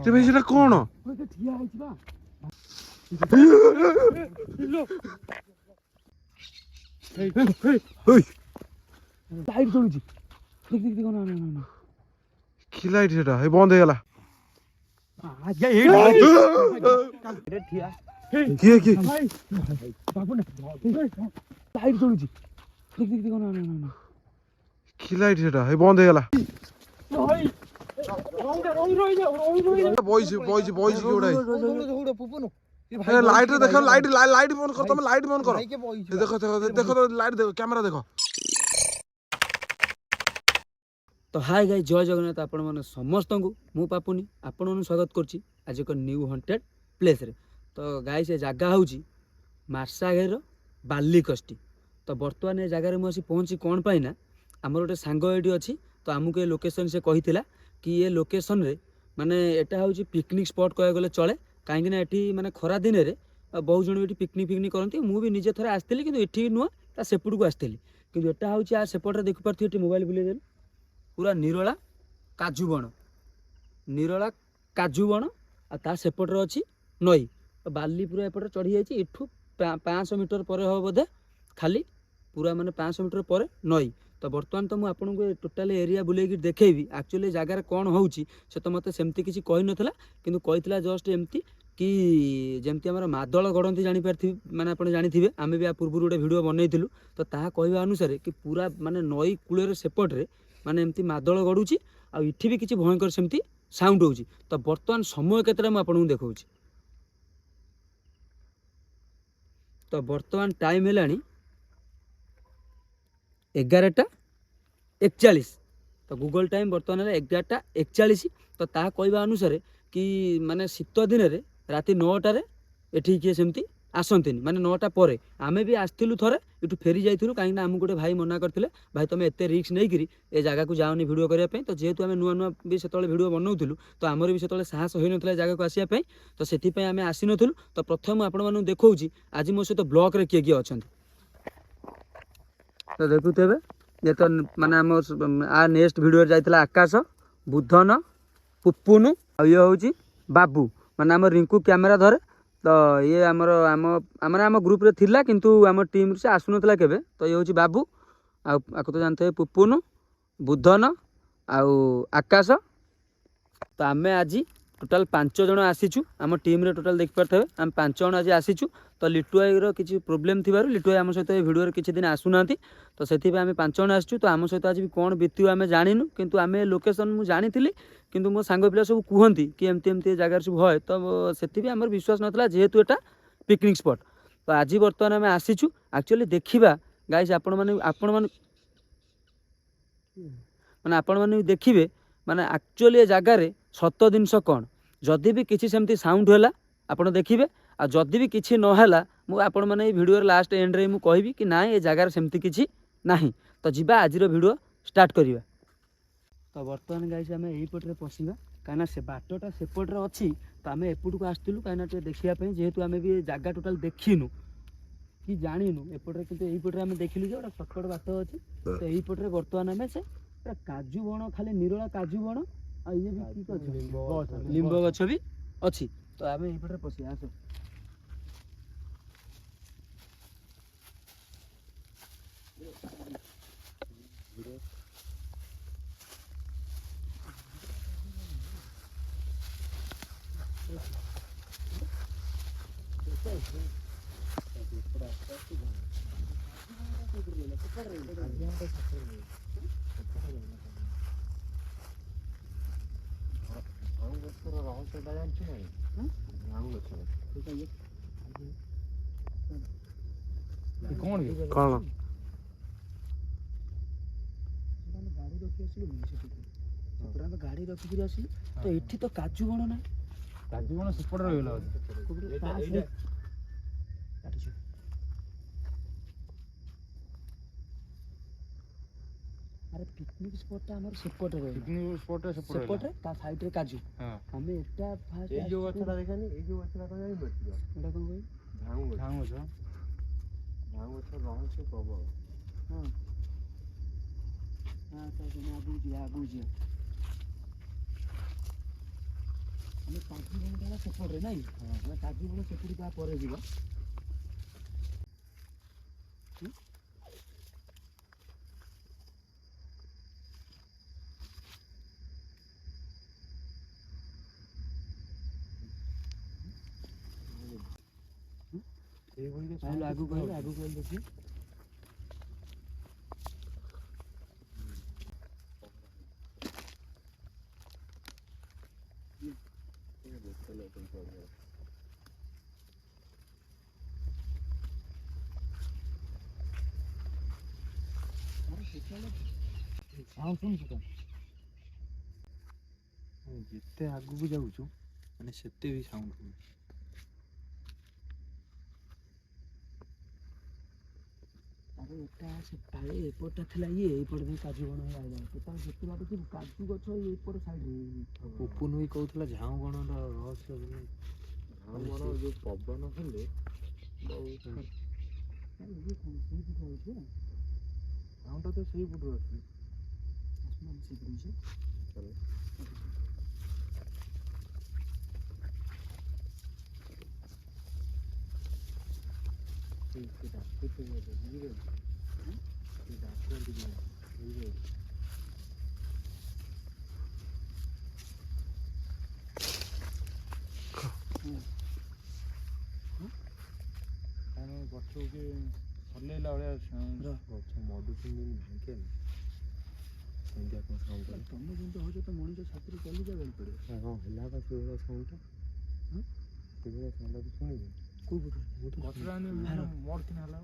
তে ভাই সেটা কোন ঠিয়া হইছি বা লাইট জ্বলুଛି দেখ দেখ দেখ না না না কি লাইট সেটা এই বন্ধ হয়ে গেল আজকে এটা ঠিয়া কি কি ভাই বাবু না লাইট জ্বলুଛି দেখ দেখ দেখ না না না কি লাইট সেটা এই বন্ধ হয়ে গেল ভাই বইছি বইছি বইছি কি ওটাই লাইট দেখো লাইট লাইট বন্ধ কর তুমি লাইট বন্ধ করো দেখো দেখো দেখো লাইট দেখো ক্যামেরা দেখো তো হাই গাই জয় জগन्नाथ आपण माने समस्त को मु पापुनी आपण नु स्वागत करछि आज एक न्यू हंटेड प्लेस रे तो गाइस ए जगह होउछि मार्साघेर बाली कष्टी तो वर्तमान ए जगह रे मु आसी पहुंची कोन पाइना हमर गोटे सांग एडी अछि तो हमकु ए लोकेशन से कहिथिला कि ए लोकेशन रे माने एटा होउछि पिकनिक स्पॉट कह गले चले काहे कि एठी माने खरा दिन रे बहुत जण एठी पिकनिक करंती मु भी निजे थरे आस्थिली किंतु एठी नुआ ता सेपड़ को आस्थिली किंतु एटा होउछि आ सेपड़ रे देखि परथि एठी मोबाइल बुले देन पूरा निरोला काजू बण निरोला काजू बण आ सेपटे अच्छी नई तो बाली पूरा एपटे चढ़ी जाइए इठू 500 मीटर पर हम बोधे खाली पूरा माने 500 मीटर पर नई तो बर्तमान तो मुझे आपको टोटाल एरिया बुलेकी देखेबी एक्चुअली जगार कौन होउची से तो मत सेमती किसी कही नथिला किंतु कहितला जस्ट एमती कि जेमती हमर मादल गड़ती जानी पारथि माने आपण जानिथिबे आमे भी आ पूर्व गोटे वीडियो बनैथिलु तो ताहा कहवा अनुसार कि पूरा माने नई कूलर सेपटे माने एमती मादल गड़ुची आ इठी भी किसी भयंकर सेमती साउंड होउची तो वर्तमान समय केतरा मु आपन देखौची तो वर्तमान टाइम हेलानी 11:41 तो गूगल टाइम वर्तमान है 11:41 तो ता कहवा अनुसार कि माने शीत दिन रे राति 9टा रे एठी किए सेमती आसंतिनी माने 9टा पर आमे भी आस्थिलु थरे इटू फेरी जाइथिलु काहे ना हम गोटे भाई मना करथिले भाई तुम एते रिस्क नै करी ए जगह को जाओनी वीडियो करिया पे तो जेहेतु आमे नुआ नुआ भी सेतले वीडियो बनौथिलु तो हमर भी सेतले साहस होई नथले जगह को आसिया पे तो सेथि पे आमे आसी नथलु तो प्रथम आपण मानु देखौची आज मो से तो ब्लॉक रे किए अछंती तो देखुतेबे ये तो माने हम आ नेक्स्ट वीडियो जाइतला आकाश बुधन पुपुनु आ ये होची बाबू माने हम रिंकू कैमरा धरे तो ये आम ग्रुप रे थिला किंतु आम टीम से आसुनथला केबे तो ये होची बाबू आको तो जानते पुपुनु बुधन आकाश तो आमे आज टोटाल 5 जण आसीचु आम टीम रे टोटाल देखि परथबे आम 5 जण आज आसीचु तो लिटुआई रो किछि प्रॉब्लम थिबारु लिटुआई आम सहित वीडियो रे किछि दिन आसुनांती तो सेथि पे आमे 5 जण आसीचु तो आम सहित आज भी कोन बितियो आमे जानिनु किंतु आमे लोकेशन मु जानिथिली किंतु मो सांग पिला सब कहती कि एमती एमती जगार सब है तो सेति भी आमर विश्वास नथला जेहेतु एटा पिकनिक स्पॉट तो आज बर्तमान आमे आसीचु एक्चुअली देखिबा गाइस आपण माने देखिबे माने एक्चुअली ए जगार सत जिनस कौन जदि भी किसी सेमती साउंड होला आपण देखिबे आ जदि भी किसी न होला मु आपण माने वीडियो लास्ट एंड रे मु कहबी कि ना ए जगार सेमती किसी नाही तो जिबा आजिर वीडियो स्टार्ट करिबा तो बर्तमान गाइस आम यहीपटे पशिबा कहीं से बाटटा सेपटे अच्छी तो आम एपट को आसलु कहीं देखा जेहेतु आम भी जगह टोटाल देखिनु कि जानिनु एपटे किंतु यहीपटे आम देखिलु जो सर्टकट बाट अच्छी तो यहीपटे बर्तमान आम से काजू बण खाली निरोला काजू बण आ ये भी लिंब गछ भी अच्छी तो आम यहीपटे पशिया आस कौन गाड़ी रखिक आसिलु तो एठी तो काजू बण ना काजू बण सेपटे रहिला अरे पिकनिक स्पॉट ता हमर सेपटे रहे पिकनिक स्पॉट सेपटे ता साइड रे काजू हमें एटा फास्ट ए जो गछटा देखानी ए जो गछटा को जानि बतियो एटा कोन भाई धांग गछ रहस्य प्रबल हां हां तो ना बुझिया ଆମେ କାଜୁ ବଣଟା ହେଲା ସେପଟରେ ନାଇଁ ଆମେ କାଜୁ ବଣ ସେପଟେ ତା ପରେ ଯିବା। ଆଗକୁ କହିଲେ ଦେଖିବେ। ଯେତେ ଆଗକୁ ଯାଉଛୁ ମାନେ ସେତେ ବି ସାଉଣ୍ଡ ହଉଛି। ଆରେ ଏଟା ସେପାଳେ ଏପଟଟା ଥିଲା ଇଏ ଏଇପଟେ ବି କାଜୁ ବଣ ହେଇ ଆଇଲା ସେତେବେଳେ ଯେତେ ବାଟ ଥିବୁ କାଜୁ ଗଛ ଏଇପଟ ସାଇଡ୍। ପୁପୁନ ବି କହୁଥିଲା ଝାଉଁ ବଣର ରହସ୍ୟ ବୋଲି। ଝାଉଁ ବଣ ଯୋଉ ପବନ ହେଲେ ଝାଉଁଟା ତ ସେଇ ପଟରୁ ଆସୁଛି। ଗଛକୁ ହଲେଇଲା ଭଳିଆ ଗଛ ମଧୁ ପିନ୍ଧିନି ଭାଙ୍ଗେନି ସେମିତିଆ କ'ଣ ସାଉଣ୍ଡ କରେ। ତମେ ଯେମିତି ହଉଛ ତ ମଣିଷ ଛାତିରେ ଚାଲିଯିବା ଗଳି ପଡ଼ିବ। ହଁ ହେଲା ବା ସେଇଭଳିଆ ସାଉଣ୍ଡଟା ସେଇଭଳିଆ ସାଉଣ୍ଡ ଶୁଣିବି କୋଉ ପଟୁ ଗଛଟା ମୋଡ଼ କିନା ହେଲା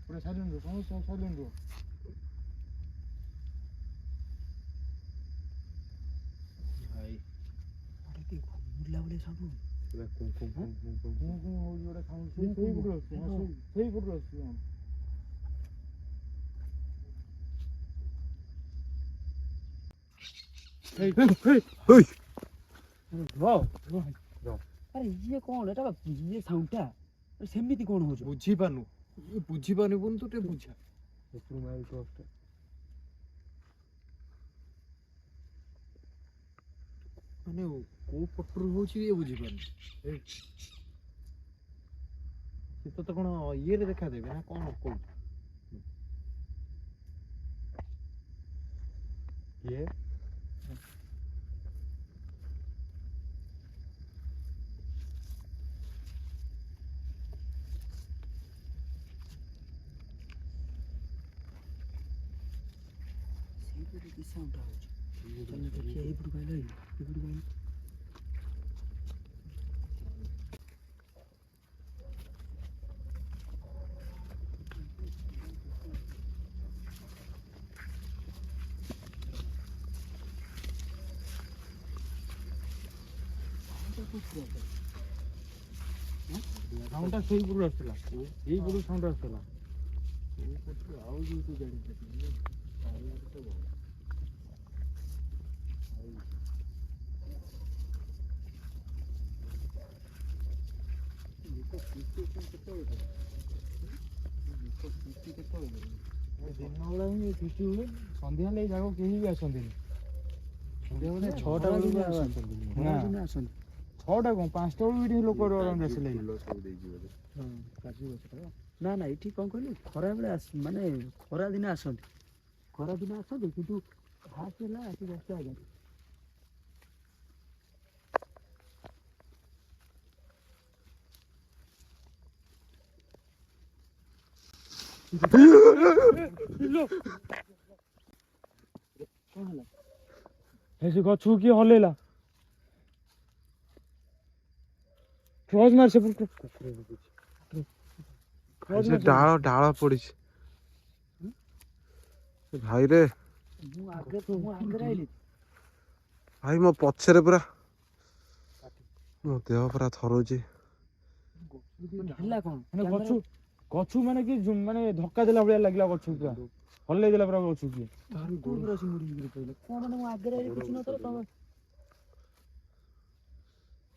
ପୁରା ସାଇଲେଣ୍ଟ ରୁହ ସମସ୍ତେ ସାଇଲେଣ୍ଟ ରୁହ। ଭାଇ କି ଘୁମୁରିଲା ଭଳିଆ ସାଉଣ୍ଡ ପୁରା କୁଁ ହଉଛି ଗୋଟେ ସାଉଣ୍ଡ ସେଇ ପଟରୁ ଆସୁଛି ସେଇ ପଟରୁ ଆସୁଛି। ଆରେ ଇଏ କ'ଣ ଏଟା ଇଏ ସାଉଣ୍ଡଟା ସେମିତି କ'ଣ ହଉଛି ବୁଝିପାରୁନୁ ବୁଝିପାରୁନି ବୋଲି ତୁ ଟିକେ ବୁଝା ମାନେ କୋଉ ପଟରୁ ହଉଛି ଇଏ ବୁଝିପାରୁନି। ସେ ତତେ କ'ଣ ଇଏରେ ଦେଖାଦେବେ ନା କ'ଣ କହୁଛୁ କିଏ? ସେଇପଟେ କି ସାଉଣ୍ଡଟା ହଉଛି ଚାଲ ଦେଖିବା ଏଇପଟୁ କହିଲା ଏଇପଟୁ କହିଲା ସାଉଣ୍ଡଟା ସେଇ ପଟରୁ ଆସୁଥିଲା ଏଇ ପଟରୁ ସାଉଣ୍ଡ ଆସୁଥିଲା ଆଉ ଯୋଉ ତୁ ଜାଣିପାରିଲୁ ଦିନ ବେଳା ହିଁ ଫିଷ୍ଟି ହୁଏ ସନ୍ଧ୍ୟା ହେଲେ ଏଇ ଜାଗାକୁ କେହି ବି ଆସନ୍ତିନି। ସନ୍ଧ୍ୟା ବେଳେ 6ଟା ବେଳକୁ ଆସନ୍ତିନି ନା 6ଟା କ'ଣ 5ଟା ବେଳକୁ ଏଠି ଲୋକ ଆସିଲେ ନା ନା ଏଠି କ'ଣ କହିଲୁ ଖରାବେଳେ ମାନେ ଖରା ଦିନେ ଆସନ୍ତି କିନ୍ତୁ ଫାଷ୍ଟ ହେଲା ଆସି 10ଟା ହେଲାଣି। ସେ ଗଛକୁ କିଏ ହଲେଇଲା ଡାଳ ପଡିଛି ଭାଇରେ ଭାଇ ମୋ ପଛରେ ପୁରା ମୋ ଦେହ ପୁରା ଥରୁଛି। ହେଲା କ'ଣ ଗଛୁ ମାନେ କି ମାନେ ଧକ୍କା ଦେଲା ଭଳିଆ ଲାଗିଲା ଗଛକୁ ପୁରା ହଲେଇ ଦେଲା ପୁରା ଗଛକୁ କିଏ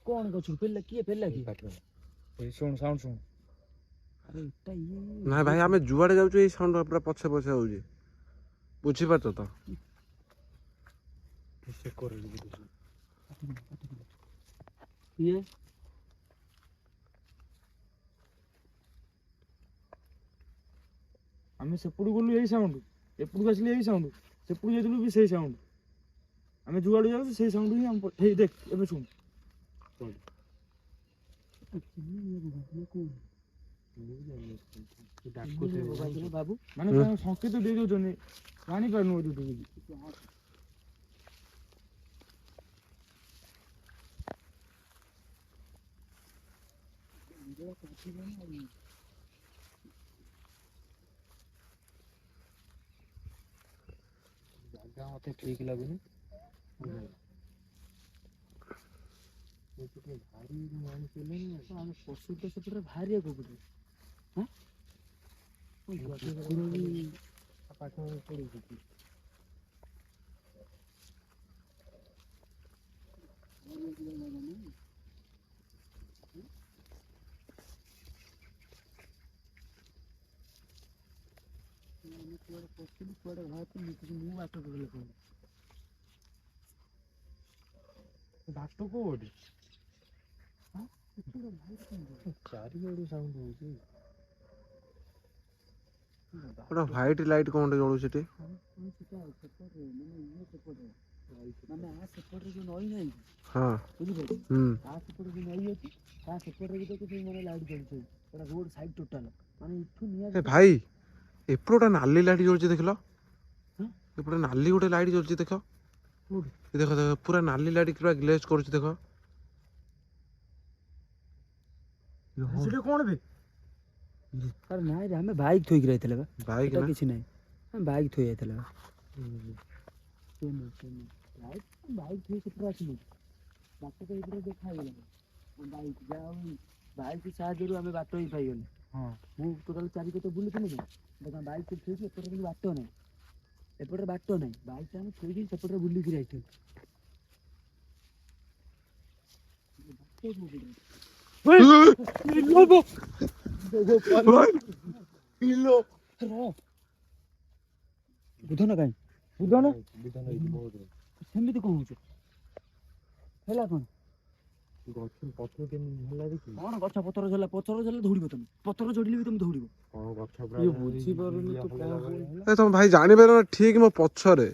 କ'ଣ ଗଛକୁ ଫେରିଲା କିଏ ଫେରିଲା କି ଶୁଣୁ ସାଉଣ୍ଡ ଶୁଣୁ ଆରେ ଏଟା ଇଏ ନାଇଁ ଭାଇ ଆମେ ଯୁଆଡେ ଯାଉଛୁ ଏଇ ସାଉଣ୍ଡ ପୁରା ପଛେ ପଛେ ହଉଛି ବୁଝିପାରୁଛ ତ ସେ କରେ ଇଏ ଆମେ ସେପଟକୁ ଗଲୁ ଏଇ ସାଉଣ୍ଡ, ଏପଟକୁ ଆସିଲେ ଏଇ ସାଉଣ୍ଡ, ସେପଟକୁ ଯାଇଥିଲୁ ବି ସେଇ ସାଉଣ୍ଡ। ଆମେ ଯୁଆଡେ ଯାଉଛୁ ସେଇ ସାଉଣ୍ଡ ହିଁ ଆମ ହେଇ ଦେଖ ଏବେ ଶୁଣ। ବାବୁ ମାନେ ତାଙ୍କ ସଂକେତ ଦେଇ ଦଉଛନ୍ତି, ଜାଣିପାରୁନୁ ବୋଧେ ତୁ କିଛି। ଜାଗା ମତେ ଠିକ ଲାଗୁନି। ଭାରି ଆମେ ପଶୁ ତ ସେପଟେ ଭାରି ଆଗକୁ ପାଖ ପଡୁଛି। କୁଆଡେ ପଶିଲି କୁଆଡେ ବାହାରିଲି ମୁଁ ବାଟ ପକେଇଲେ କଣ ବାଟ କୋଉଠି? ଚାରିଆଡୁ ସାଉଣ୍ଡ ହଉଛି। ଗୋଟେ ହ୍ୱାଇଟ୍ ଲାଇଟ୍ କ'ଣ ଗୋଟେ ଜଳୁଛି ସେଠି ମାନେ ଆ ସେପଟରେ ଯୋଉ ନଈ ନାହିଁ ହଁ ବୁଝିପାରିଲେ ହୁଁ ତା ସେପଟେ ଯୋଉ ନଈ ଅଛି ତା ସେପଟରେ ବି ଦେଖୁଛି ମାନେ ଲାଇଟ୍ ଜଳୁଛି ପୁରା ରୋଡ ସାଇଡ ଟୋଟାଲ ମାନେ ଏଠୁ ନିଆଁ ଏ ଭାଇ ଏପଟେ ଗୋଟେ ନାଲି ଲାଇଟ୍ ଜଳୁଛି ଦେଖିଲ ହଁ? ଏପଟେ ନାଲି ଗୋଟେ ଲାଇଟ୍ ଜଳୁଛି ଦେଖ ଏ ଦେଖ ଦେଖ ପୁରା ନାଲି ଲାଇଟ୍ ପୁରା ଗ୍ଲେଜ୍ କରୁଛି ଦେଖ ସେଟା କଣ ବେ? ଆରେ ନାଇଁ ରେ ଆମେ ବାଇକ୍ ଥୋଇକି ରହିଥିଲେ ବା ବାଇକ୍ ସେଟା ନା କିଛି ନାହିଁ ଆମେ ବାଇକ୍ ଥୋଇ ଯାଇଥିଲେ ବା ବାଇକ୍ ଥୋଇ ସେପଟେ ଆସିଲୁ ବାଟ ତ ଏଇପଟେ ଦେଖା ହେଇଗଲା ବାଇକ୍ ଯାହା ହଉ ବାଇକ୍ ସାହାଯ୍ୟରୁ ଆମେ ବାଟ ହିଁ ପାଇଗଲେ। ହଁ ମୁଁ ଟୋଟାଲ ଚାରିପଟେ ବୁଲୁଥିଲି ନା ଦେଖ ବାଇକ୍ ଥୋଇକି ଏପଟେ କିନ୍ତୁ ବାଟ ନାହିଁ ଏପଟେ ବାଟ ନାହିଁ ବାଇକ୍ ଆମେ ଥୋଇକି ସେପଟେ ବୁଲିକି ଯାଇଥିଲୁ। ବୁଝନ କାଇଁ ବୁଝନ ସେମିତି କଣ ହଉଛୁ ହେଲା କଣ ଗଛ ପତ୍ର କେମିତି ହେଲା ଦେଖି କଣ ଗଛ ପତ୍ର ଝଡ଼ିଲା ଧୌଡ଼ିବ ତମେ ପତ୍ର ଝଡ଼ିଲେ ବି ତମେ ଧୌଡ଼ିବ କଣ ଗଛ ବୁଝିପାରୁନି ତୁ କଣ ଏ ତମ ଭାଇ ଜାଣିପାରିଲ ନା ଠିକ୍ ମୋ ପଛରେ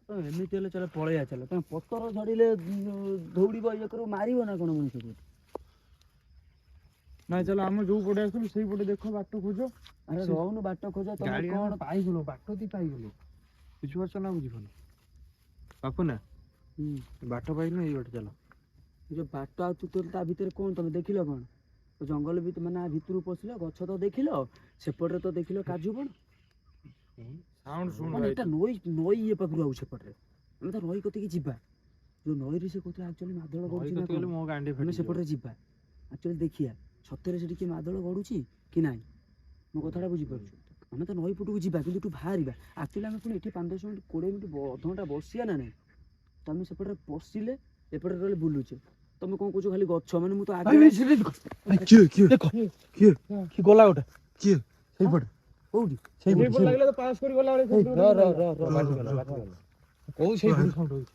ଏମିତି ହେଲେ ଚାଲ ପଳେଇବା ଚାଲ ତମେ ପତ୍ର ଝଡ଼ିଲେ ଧୌଡ଼ିବ ଇଏ କରିବ ମାରିବ ନା କଣ ମଣିଷକୁ ନାଇଁ ଚାଲ ଆମେ ଯୋଉ ପଟେ ଆସିଲୁ ସେଇ ପଟେ ଦେଖ ବାଟ ଖୋଜ। ଆରେ ରହୁନୁ ବାଟ ଖୋଜ ତମେ ଗାଡି କଣ ଆମେ ପାଇଗଲୁ ବାଟ ବି ପାଇଗଲୁ ବୁଝିପାରୁଛ ନା ବୁଝିପାରୁନ ବାପୁ ନା ବାଟ ପାଇଲୁ ଏଇ ବାଟ ଚାଲ ଯୋଉ ବାଟ ଆଉ ତୁ ତା ଭିତରେ କଣ ତମେ ଦେଖିଲ କଣ ଜଙ୍ଗଲ ଭିତରେ ମାନେ ଭିତରକୁ ପଶିଲ ଗଛ ତ ଦେଖିଲ ସେପଟରେ ତ ଦେଖିଲ କାଜୁ ବଣ ସାଉଣ୍ଡ ଶୁଣ ମାନେ ଏଟା ନଈ ଇଏ ପାଖରୁ ଆଉ ସେପଟରେ ଆମେ ତ ନଈ କତିକି ଯିବା ଯୋଉ ନଈରେ ସେ କହୁଥିଲା ଆକ୍ଚୁଆଲି ମାଦଳ ଗଡୁଛି ନା କଣ ମୋ ଗାଣ୍ଡି ଆମେ ସେପଟରେ ଯିବା ଆକ୍ଚୁଆଲି ଦେଖିବା ସତରେ ସେଠି କିଏ ମାଦଳ ଗଡୁଛି କି ନାହିଁ ମୋ କଥାଟା ବୁଝିପାରୁଛୁ ଆମେ ତ ନଈ ପଟକୁ ଯିବା କିନ୍ତୁ ଏଠୁ ବାହାରିବା ଆକ୍ଚୁଆଲି ଆମେ ପୁଣି ଏଠି 5-10 ମିନିଟ୍ 20 ମିନିଟ୍ ଅଧଘଣ୍ଟା ବସିବା ନା ନାହିଁ ତ ଆମେ ସେପଟରେ ପଶିଲେ ଏପଟେ ରହିଲେ ବୁଲୁଛେ ତମେ କଣ କହୁଛ ଖାଲି ଗଛ ମାନେ ମୁଁ ତ ଆଗେ କିଏ ଗଲା ଗୋଟେ କିଏ ସେଇପଟେ କୋଉଠି ସେଇପଟେ ଲାଗିଲା ତ ପାସ୍ କରି ଗଲା ବେଳେ କୋଉ ସେଇପଟେ ସାଉଣ୍ଡ ହଉଛି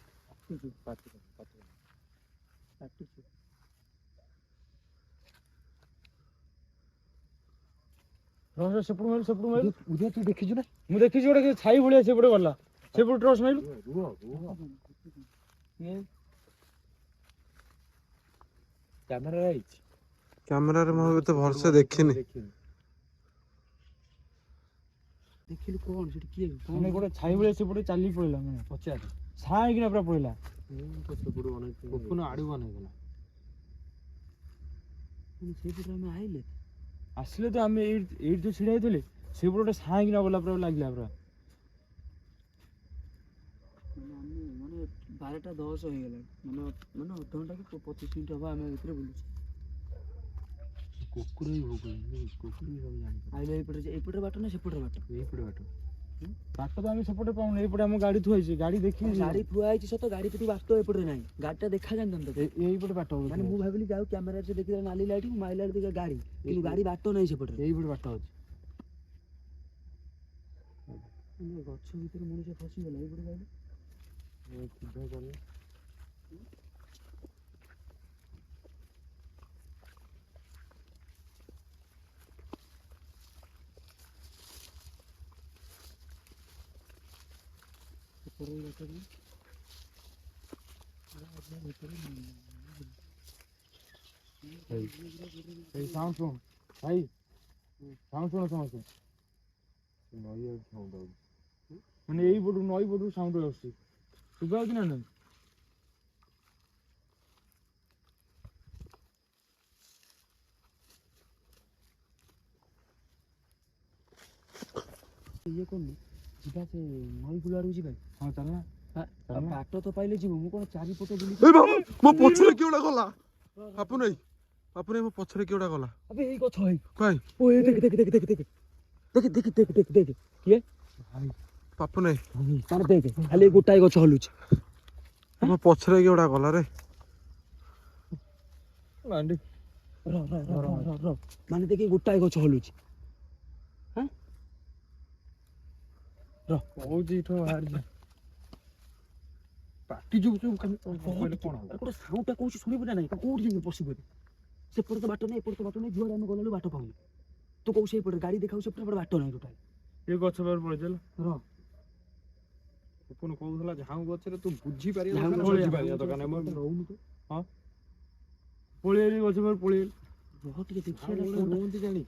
ସେପଟୁ ମାଇଲୁ ଉଦୟ ତୁ ଦେଖିଛୁ ନା ମୁଁ ଦେଖିଛି ଗୋଟେ ଛାଇ ଭଳିଆ ସେପଟେ ଗଲା ସେପଟେ ଟର୍ଚ୍ଚ ମାଇଲୁ କ୍ୟାମେରା ହେଇଛି କ୍ୟାମେରାରେ ମୁଁ ଏତେ ଭଲସେ ଦେଖିନି ଦେଖିଲୁ କଣ ସେଠି କିଏ ମାନେ ଗୋଟେ ଛାଇ ଭଳିଆ ସେପଟେ ଚାଲି ପଳେଇଲା ମାନେ ପଚାର ଛାଇକିନା ପୁରା ପଳେଇଲା ଆଡୁ ବନେଇଦେଲା ସେଇପଟେ ଆମେ ଆଇଲେ ଆସିଲେ ତ ଆମେ ଏଇଠି ଯୋଉ ଛିଡା ହେଇଥିଲେ ସେପଟେ ଗୋଟେ ଛାଇକିନା ଗଲା ପୁରା ଲାଗିଲା ପୁରା ଆମେ ମାନେ 12:10 ହେଇଗଲା ମାନେ ଅଧଘଣ୍ଟା କି 25 ମିନିଟ୍ ହବ ଆମେ ଭିତରେ ବୁଲୁଛୁ କୁକୁର ବି ଭୋଗ କୁକୁର ବି ସବୁ ଜାଣିପାରେ ଆଇଲେ ଏଇପଟେ ବାଟ ନା ସେପଟେ ବାଟ ଏଇପଟେ ବାଟ ବାଟ ତ ଆମେ ସେପଟେ ପାଉନି, ଏଇପଟେ ଆମ ଗାଡି ଥୁଆ ହେଇଛି, ଗାଡି ଦେଖିକି ଗାଡି ଥୁଆ ହେଇଛି ସତ, ଗାଡି ପିଠି ବାଟ ଏପଟେ ନାହିଁ, ଗାଡିଟା ଦେଖା ଯାଆନ୍ତା ତ। ଏଇପଟେ ବାଟ ହଉଛି, ମାନେ ମୁଁ ଭାବିଲି ଯାଉ କ୍ୟାମେରାରେ ସେ ଦେଖିଲା ନାଲି ଲାଇଟ୍, ମୁଁ ମାଇଲା ବେଳେ ଦେଖିଲା ଗାଡି, କିନ୍ତୁ ଗାଡି ବାଟ ନାହିଁ ସେପଟେ। ଏଇପଟେ ବାଟ ଅଛି। ଗଛ ଭିତରେ ମଣିଷ ଫସିଗଲା ଏଇପଟେ ଗାଡି। ଏଇ ସାଉଣ୍ଡ ଶୁଣ ଭାଇ, ସାଉଣ୍ଡ ଶୁଣ ସମସ୍ତେ। ମାନେ ଏଇପଟୁ ନଈ ପଟୁ ସାଉଣ୍ଡ ଆସୁଛି, ଶୁଭା ହଉଛି ନା ନାହିଁ? ଇଏ କରୁନି ଯିବା ସେ ନଈ କୂଳ ଆଡକୁ ଯିବା। ହଁ ଚାଲୁନା। ବାଟ ତ ପାଇଲେ ଯିବୁ, ମୁଁ କଣ ଚାରିପଟ ବୁଲି। ଏଇ ବାବୁ ମୋ ପଛରେ କିଏ ଗୋଟେ ଗଲା। ପାପୁନ ଭାଇ, ପାପୁନ ଭାଇ ମୋ ପଛରେ କିଏ ଗୋଟେ ଗଲା। ଆବେ ଏଇ ଗଛ ହେଇ କାଇଁ ଓ ଏ ଦେଖ ଦେଖ ଦେଖ ଦେଖ ଦେଖ ଦେଖ ଦେଖ ଦେଖ ଦେଖ ଦେଖ କିଏ ପାପୁନ ଭାଇ ତାର ଦେଖ ଖାଲି ଗୋଟାଏ ଗଛ ହଲୁଛି। ମୋ ପଛରେ କିଏ ଗୋଟେ ଗଲା ରେ। ମାଣ୍ଡି ର ର ର ର ର ର ମାନେ ଦେଖି ଗୋଟାଏ ଗଛ ହଲୁଛି। କହୁଛି ଏଠୁ ବାହାରି ପାଟି ଚୁପ ଚୁପ ଖାଲି କହିଲେ କଣ ହବ? ଗୋଟେ ସାଉଣ୍ଡଟା କହୁଛି ଶୁଣିବୁ ନା ନାହିଁ? କୋଉଠି ଯାଇକି ପଶିବୁ? ସେପଟେ ତ ବାଟ ନାହିଁ, ଏପଟେ ତ ବାଟ ନାହିଁ, ଯୁଆଡେ ଆମେ ଗଲାବେଳୁ ବାଟ ପାଉନି। ତୁ କହୁଛୁ ସେଇପଟେ ଗାଡି ଦେଖାଉଛି, ସେପଟେ ବାଟ ନାହିଁ ଟୋଟାଲ। ଏ ଗଛ ପାଖରେ ପଳେଇଥିଲା। ର ପୁଣି କହୁଥିଲା ଝାଉଁ ଗଛରେ, ତୁ ବୁଝିପାରିବା ଝାଉଁ ଦରକାର, ଗଛରେ ବୁଝିପାରିବା ଦରକାର ନାହିଁ। ରହୁନୁ ତୁ। ହଁ ପଳେଇଲି ଗଛ ପାଖରେ ପଳେଇଲି। ରହ ଟିକେ ଦେଖିବା ରୁହନ୍ତି ଜାଣି।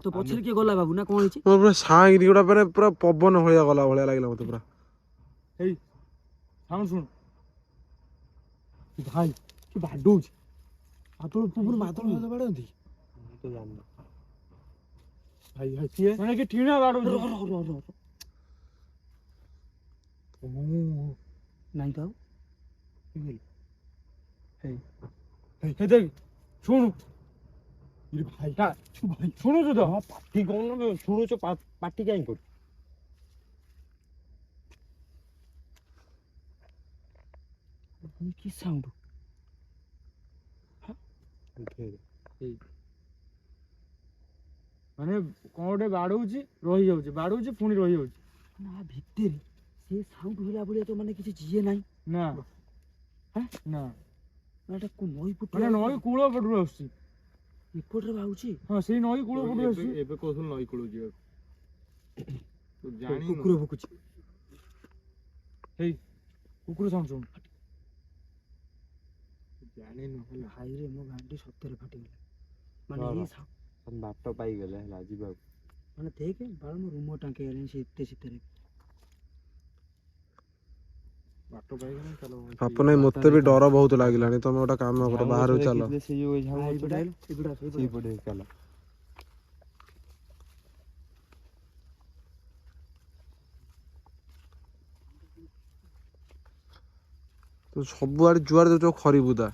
ତ ପଛରେ କିଏ ଗଲା ବାବୁ ନା କଣ ହେଇଛି? ମୋର ପୁରା ସାଇଁକି ଗୋଟା ମାନେ ପୁରା ପବନ ଭଳିଆ ଗଲା ଭଳିଆ ଲାଗିଲା ମତେ ପୁରା। ହେଇ ସାଉଣ୍ଡ ଶୁଣ ଭାଇ, କି ବାଡଉଛି ଆପଣ ପୁଣି ମାଦଳ ବାଡନ୍ତି। ଭାଇ ଭାଇ କିଏ ମାନେ କି ଟିଣା ବାଡଉଛି? ର ର ର ର ନାଇଁ ତ ଆଉ ହେଇ ଦେଖ ଶୁଣୁ ଭାଇ, ଭାଇ ଶୁଣୁଛୁ ତ? ପାଟି କଣ ଶୁଣୁଛୁ? ପାଟି କାହିଁ କରୁଛୁ? କି ସାଉଣ୍ଡ? ମାନେ କଣ ଗୋଟେ ବାଡଉଛି ରହିଯାଉଛି, ବାଡଉଛି ପୁଣି ରହିଯାଉଛି। ନା ଭିତରେ ସେ ସାଉଣ୍ଡ ହେଲା ଭଳିଆ ତ ମାନେ କିଛି ଯିଏ ନାହିଁ। ନା ନା ଏଟା ନଈ ପଟୁ ମାନେ ନଈ କୂଳ ପଟରୁ ଆସୁଛି। ଏପଟରେ ବାହାରୁଛି। ହଁ ସେଇ ନଈ କୂଳ ପଟରୁ ଆସୁଛି। ଏବେ କହୁଥିଲୁ ନଈ କୂଳ ଯିବାକୁ, ତୁ ଜାଣିନୁ। କୁକୁର ଭୁକୁଛି। ହେଇ କୁକୁର ସାଉଣ୍ଡ ଶୁଣୁ। ଜାଣିନୁ ହେଲା। ଭାଇରେ ମୋ ଗାଣ୍ଡି ସତରେ ଫାଟିଗଲା। ମାନେ ଏଇ ବାଟ ପାଇଗଲେ ହେଲା ଯିବାକୁ। ମାନେ ଦେଖେ ବାଳ ମୋ ରୁମ ଟାଙ୍କି ଗଲାଣି ସେ ଏତେ ଶୀତରେ। ବାଟ ପାଇଗଲେ ଚାଲ। ପାପୁନ ଭାଇ ମତେ ବି ଡର ବହୁତ ଲାଗିଲାଣି। ତମେ ଗୋଟେ କାମ କର, ବାହାରକୁ ଚାଲ। ସେଇପଟେ ଚାଲ। ତୁ ସବୁଆଡେ ଯୁଆଡେ ଯାଉଛ ଖରି ବୁଦା।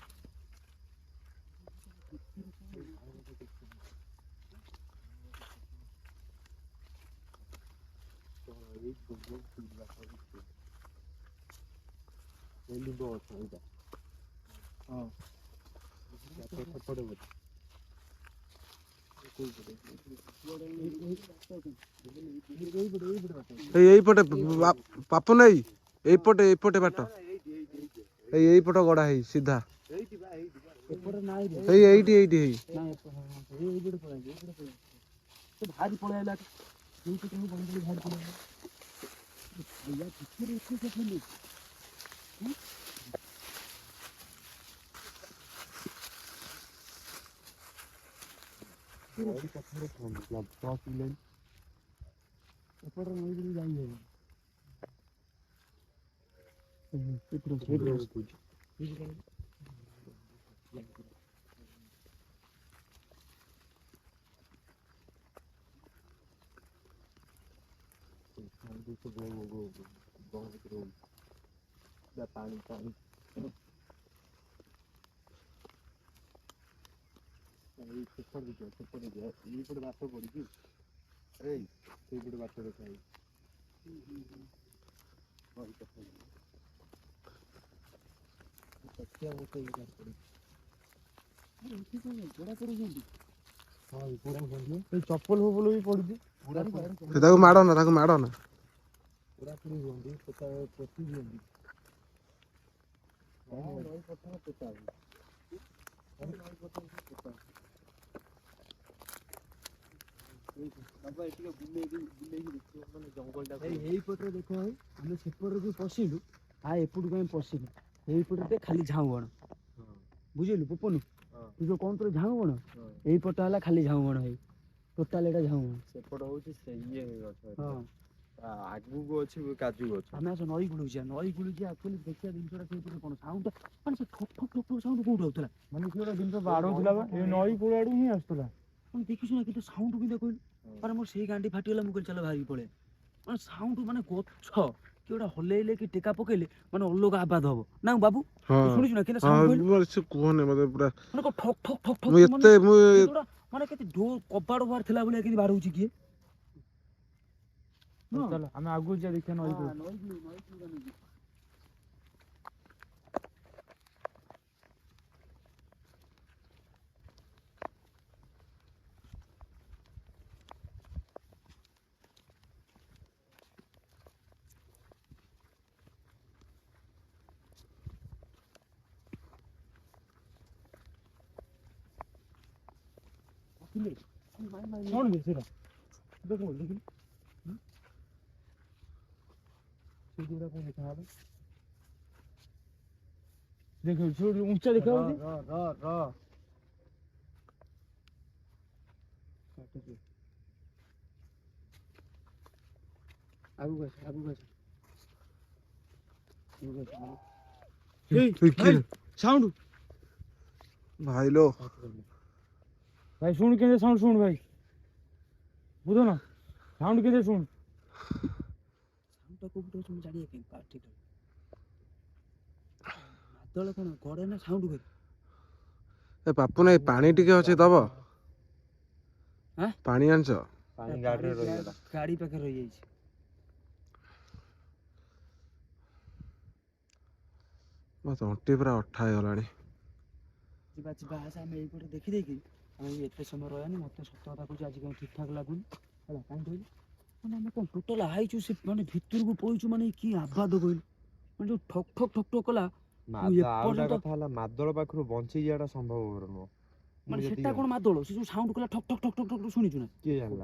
ଏଇପଟେ ପାପୁନ ଭାଇ, ଏଇପଟେ ବାଟ, ଏଇପଟ ଗଡା ହେଇ ସିଧା ଏପଟେ ନାଇଁ ରେ। ଏଇଠି ନାଇଁ ଏଇପଟେ ପଳାଇ, ସେ ଭାରି ପଳେଇ ଆଇଲା। ଭାରି ପଳେଇ ଆଇଲା। ଏପଟେ ନଈ ଯାଇ ହବ। ପାଣି ପାଣି ସେପଟେ ବାଟ ପଡିଛି। ସେଇପଟେ ବାଟ ଦେଖା ଚପଲ ଫପଲ ବି ପଡୁଛି ସେ ତାକୁ ମାଡ଼ ନା ତାକୁ ମାଡ଼ ନା। ପୁରାପୁରି ହୁଅନ୍ତି ପୋତି ଦିଅନ୍ତି। এইପଟରେ ଦେଖ ଭାଇ ଆମେ ସେପଟରେ ଯୋଉ ପଶିଲୁ ଏପଟକୁ ଆମେ ପଶିଲୁ ଏଇପଟେ ଖାଲି ଝାଉଁ ବଣ ବୁଝିଲୁ ପପନୁ ତୁ ଯୋଉ କଣ ତୋର ଝାଉଁ ବଣ ଏଇପଟ ହେଲା ଖାଲି ଝାଉଁ ବଣ ଭାଇ ଟୋଟାଲ ଏଇଟା ଝାଉଁ ବଣ ସେପଟ ହଉଛି ସେ ଇଏ ଗଛ ହଁ ଆଗକୁ ଅଛି କାଜୁ ଗଛ। ଆମେ ଆସ ନଈ କୂଳକୁ ଯିବା ନଈ କୂଳକୁ ଯିବା ଆକ୍ଚୁଆଲି ଦେଖିବା ଜିନିଷଟା ସେଇପଟେ କଣ ସାଉଣ୍ଡ ମାନେ ସେ ଠକ୍ ଠକ୍ ଠକ୍ ଠକ୍ ସାଉଣ୍ଡ କୋଉଠି ହଉଥିଲା ମାନେ କିଏ ଗୋଟେ ଜିନିଷ ବାଡଉଥିଲା ବା ଏ ନଈ କୂଳ ଆଡୁ ହିଁ ଆସୁଥିଲା। ମାନେ ଦେଖିଛୁ ନା କିନ୍ତୁ ସାଉଣ୍ଡ କିନ୍ତୁ କହିଲୁ ମାନେ ମୋର ସେଇ ଗାଣ୍ଡି ଫାଟିଗଲା ମୁଁ କହିଲି ଚାଲ ବାହାରିକି ପଳେଇବା ମାନେ ସାଉଣ୍ଡ ମାନେ ଗଛ କି ଗୋଟେ ହଲେଇଲେ କି ଟେକା ପକେଇଲେ ମାନେ ଅଲଗା ଆବାଦ ହବ ନା ବାବୁ ହଁ ତୁ ଶୁଣିଛୁ ନା କେତେ ସାଉଣ୍ଡ କହିଲୁ ସେ କୁହନି ମତେ ପୁରା ମାନେ କଣ ଠକ୍ ଠକ୍ ଠକ୍ ଠକ୍ ମୁଁ ଏତେ ମୁଁ ମାନେ କେତେ କବାଟ ବାହାର ଥିଲା ଭଳିଆ କେମିତି ବାଡ଼ଉଛି କିଏ ଚାଲ ଆମେ ଆଗକୁ ଯିବା ଦେଖିବା ନଈ କୂଳ। କଣ ବେ ସେଟା ଦେଖ ଦେଖିଲି ସେଗୁଡା କଣ ଦେଖା ହବ ଦେଖ ଉଞ୍ଚା ଦେଖା ହଉଛି ଆଗକୁ ଆସ ସାଉଣ୍ଡ ଭାଇଲୋ ଭାଇ ଶୁଣ କେମିତି ସାଉଣ୍ଡ ଶୁଣ ଭାଇ ବୁଝ ନା ସାଉଣ୍ଡ କେମିତି ଶୁଣ ସାଉଣ୍ଡଟା କୋଉଠି ହଉଛି ମୁଁ ଜାଣିବା ପାଇଁ ପାଟି ମାଦଳ କଣ ଗଡ଼େ ନା ସାଉଣ୍ଡ କରେ ଏ ପାପୁନ ଏଇ ପାଣି ଟିକେ ଅଛି ଦବ ପାଣି ଆଣିଛ ଗାଡି ପାଖରେ ରହିଯାଇଛି ମୋ ତଣ୍ଟି ପୁରା ଅଠା ହେଇଗଲାଣି। ଯିବା ଆସ ଆମେ ଏଇପଟେ ଦେଖିଦେଇକି ଆମେ ଏତେ ସମୟ ରହିବାନି ମତେ ସତ କଥା କହୁଛି ଆଜି କାହିଁ ଠିକ୍ ଠାକ୍ ଲାଗୁନି ହେଲା କାହିଁ କହିଲୁ ମାନେ ଆମେ କଣ ଟୋଟାଲ ଆଇଛୁ ସେ ମାନେ ଭିତରକୁ ପଇଛୁ ମାନେ କି ଆବାଦ କହିଲୁ ମାନେ ଯୋଉ ଠକ୍ ଠକ୍ ଠକ୍ ଠକ୍ କଲା କଥା ହେଲା ମାଦଳ ପାଖରୁ ବଞ୍ଚି ଯିବାଟା ସମ୍ଭବପର ନୁହଁ ମାନେ ସେଟା କଣ ମାଦଳ ସେ ଯୋଉ ସାଉଣ୍ଡ କଲା ଠକ୍ ଠକ୍ ଠକ୍ ଠକ୍ ଠକ୍ ଶୁଣିଛୁ ନା କିଏ ଜାଣିଲା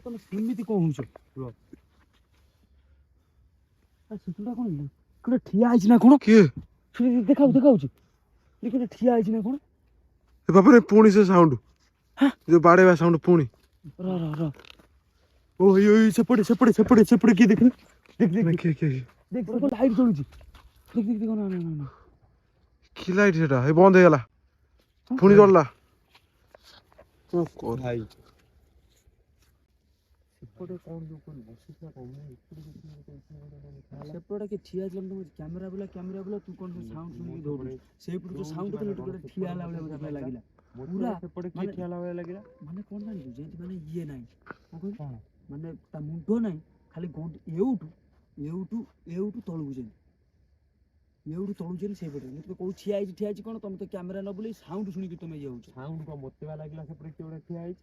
ତମେ ସେମିତି କଣ ହଉଛ ସେଟା କଣ ଗୋଟେ ଠିଆ ହେଇଛି ନା କଣ କିଏ ଦେଖାଉଛି ଗୋଟେ ଠିଆ ହେଇଛି ନା କଣ ଏ ବାପରେ ପୁଣି ସେ ସାଉଣ୍ଡ ଯୋଉ ବାଡେଇବା ସାଉଣ୍ଡ ପୁଣି ର ଓ ସେପଟେ କିଏ ଦେଖିଲେ କିଏ ଲାଇଟ୍ ଜଳୁଛି ଦେଖ ନା କି ଲାଇଟ୍ ସେଟା ଏ ବନ୍ଦ ହେଇଗଲା ପୁଣି ଜଳିଲା ଭାଇ ସେପଟେ କିଏ ଠିଆ ହେଇଥିଲା କ୍ୟାମେରା ବୁଲା ତୁ କଣ ସାଉଣ୍ଡ ଶୁଣିକି ଦୌଡୁଛୁ ସେଇପଟେ ଯୋଉ ସାଉଣ୍ଡ କଲେ ଗୋଟେ ଠିଆ ହେଲା ଭଳିଆ ମତେ ଲାଗିଲା ପୁରା ସେପଟେ କିଏ ଠିଆ ହେଲା ଭଳିଆ ଲାଗିଲା ମାନେ କଣ ଜାଣିଛୁ ଯେମିତି ମାନେ ଇଏ ନାହିଁ କଣ ମାନେ ତା ମୁଣ୍ଡ ନାହିଁ ଖାଲି ଏଉଠୁ ତଳକୁ ଯେମିତି ସେଇପଟେ ମୁଁ ତ କୋଉ ଠିଆ ହେଇଛି କଣ ତମେ ତ କ୍ୟାମେରା ନ ବୁଲେଇ ସାଉଣ୍ଡ ଶୁଣିକି ତମେ ଇଏ ହଉଛ ସାଉଣ୍ଡ କଣ ମତେ ବା ଲାଗିଲା ସେପଟେ କିଏ ଗୋଟେ ଠିଆ ହେଇଛି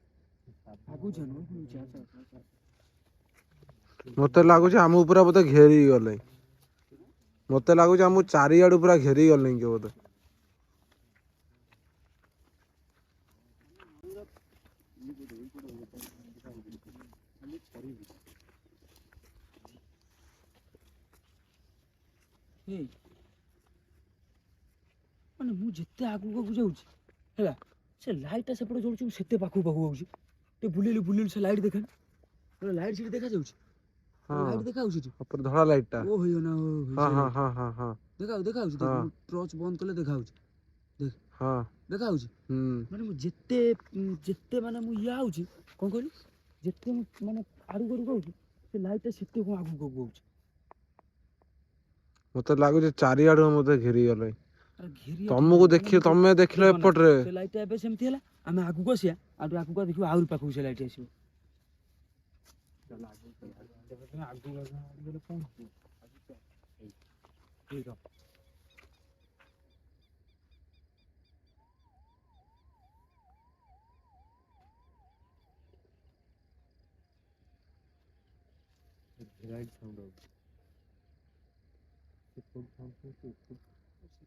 ମତେ ଲାଗୁଛି ଆମକୁ ପୁରା ବୋଧେ ଘେରି ଗଲେ ମତେ ଲାଗୁଛି ଆମକୁ ଚାରିଆଡୁ ପୁରା ଘେରି ଗଲେଣି କିଏ ବୋଧେ ମାନେ ମୁଁ ଯେତେ ଆଗକୁ ଯାଉଛି ହେଲା ସେ ଲାଇଟ୍ ଟା ସେପଟେ ଜଳୁଛି ମୁଁ ସେତେ ପାଖକୁ ହଉଛି ଟିକେ ବୁଲେଇଲୁ ସେ ଲାଇଟ୍ ଦେଖାନି ଲାଇଟ୍ ସେଠି ଦେଖାଯାଉଛି ଲାଇଟ୍ ଦେଖାଯାଉଛି ଧଳା ଲାଇଟ୍ ଟା ଦେଖାଯାଉଛି ଟର୍ଚ୍ଚ ବନ୍ଦ କଲେ ଦେଖାଯାଉଛି ଦେଖାଯାଉଛି ମାନେ ମୁଁ ଯେତେ ମାନେ ମୁଁ ଇଏ ହଉଛି କଣ କହିଲୁ ଯେତେ ମାନେ ଆଡୁ ହଉଛି ସେ ଲାଇଟ୍ ଟା ସେତେ କଣ ଆଗକୁ ହଉଛି ମତେ ଲାଗୁଛି ଚାରିଆଡୁ ମତେ ଘେରି ଗଲେ ଘେରି ତମକୁ ତମେ ଦେଖିଲ ଏପଟରେ ସେ ଲାଇଟ୍ ଟା ଏବେ ସେମିତି ହେଲା ଆମେ ଆଗକୁ ଆସିବା ଆଉ ଟିକେ ଆଗକୁ ଦେଖିବ ଆହୁରି ପାଖକୁ ସେ ଲାଇଟ୍ ଆସିବ।